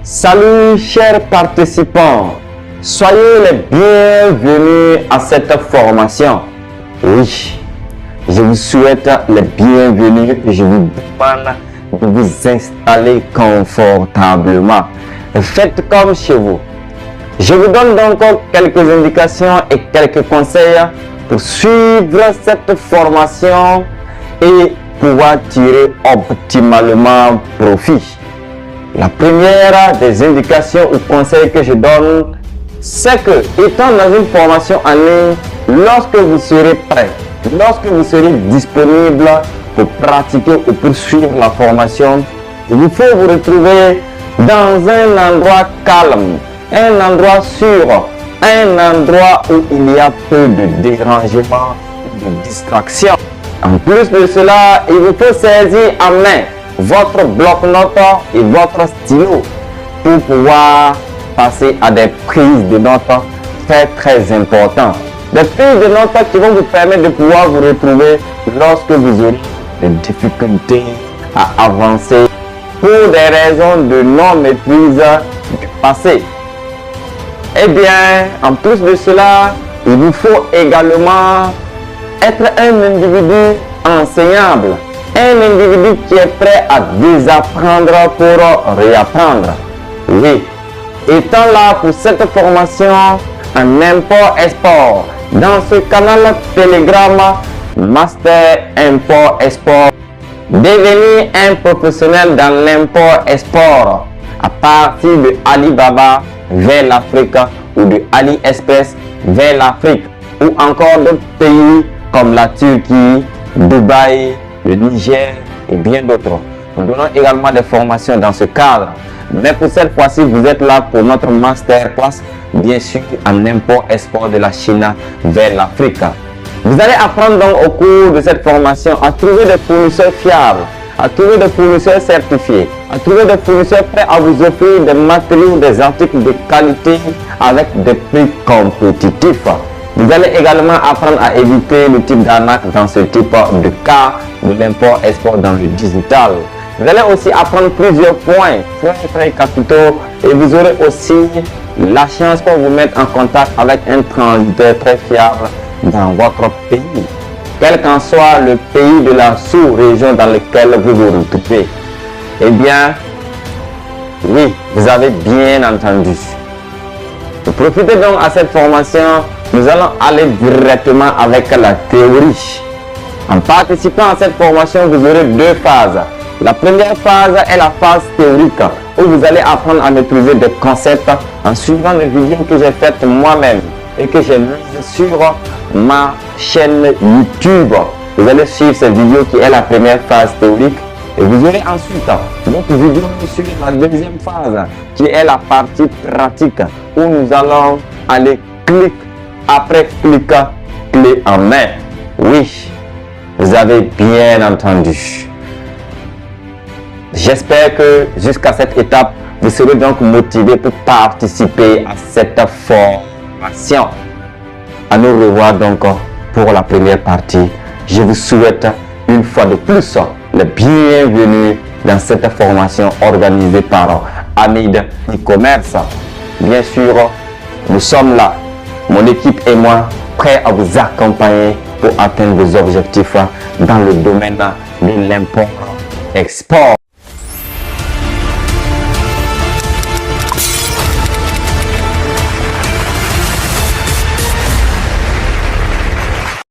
Salut chers participants, soyez les bienvenus à cette formation. Oui, je vous souhaite les bienvenus et je vous demande de vous installer confortablement. Faites comme chez vous. Je vous donne donc quelques indications et quelques conseils pour suivre cette formation et pouvoir tirer optimalement profit. La première des indications ou conseils que je donne, c'est que, étant dans une formation en ligne, lorsque vous serez prêt, lorsque vous serez disponible pour pratiquer ou pour suivre la formation, il vous faut vous retrouver dans un endroit calme, un endroit sûr, un endroit où il y a peu de dérangement, de distraction. En plus de cela, il vous faut saisir en main votre bloc-notes et votre stylo pour pouvoir passer à des prises de notes très importantes. Des prises de notes qui vont vous permettre de pouvoir vous retrouver lorsque vous aurez des difficultés à avancer pour des raisons de non-maîtrise du passé. Eh bien, en plus de cela, il vous faut également être un individu enseignable. Un individu qui est prêt à désapprendre pour réapprendre. Oui, étant là pour cette formation en import-export, dans ce canal Telegram Master Import-Export, devenir un professionnel dans l'import-export à partir de Alibaba vers l'Afrique ou de AliExpress vers l'Afrique ou encore d'autres pays comme la Turquie, Dubaï, le Niger et bien d'autres. Nous donnons également des formations dans ce cadre. Mais pour cette fois-ci, vous êtes là pour notre masterclass, bien sûr, en import-export de la Chine vers l'Afrique. Vous allez apprendre donc au cours de cette formation à trouver des fournisseurs fiables, à trouver des fournisseurs certifiés, à trouver des fournisseurs prêts à vous offrir des matériaux, des articles de qualité avec des prix compétitifs. Vous allez également apprendre à éviter le type d'arnaque dans ce type de cas de l'import-export dans le digital. Vous allez aussi apprendre plusieurs points très capitaux et vous aurez aussi la chance pour vous mettre en contact avec un transiteur très fiable dans votre pays, quel qu'en soit le pays de la sous-région dans lequel vous vous retrouvez. Eh bien, oui, vous avez bien entendu. Profitez donc à cette formation. Nous allons aller directement avec la théorie. En participant à cette formation, vous aurez deux phases. La première phase est la phase théorique, où vous allez apprendre à maîtriser des concepts en suivant les vidéos que j'ai faites moi-même et que j'ai mises sur ma chaîne YouTube. Vous allez suivre cette vidéo qui est la première phase théorique et vous aurez ensuite notre vidéo sur la deuxième phase qui est la partie pratique, où nous allons aller clic après clic, clé en main. Oui, vous avez bien entendu. J'espère que jusqu'à cette étape, vous serez donc motivé pour participer à cette formation. À nous revoir donc pour la première partie. Je vous souhaite une fois de plus le bienvenue dans cette formation organisée par Hamid e-commerce. Bien sûr, nous sommes là. Mon équipe et moi, prêts à vous accompagner pour atteindre vos objectifs dans le domaine de l'import-export.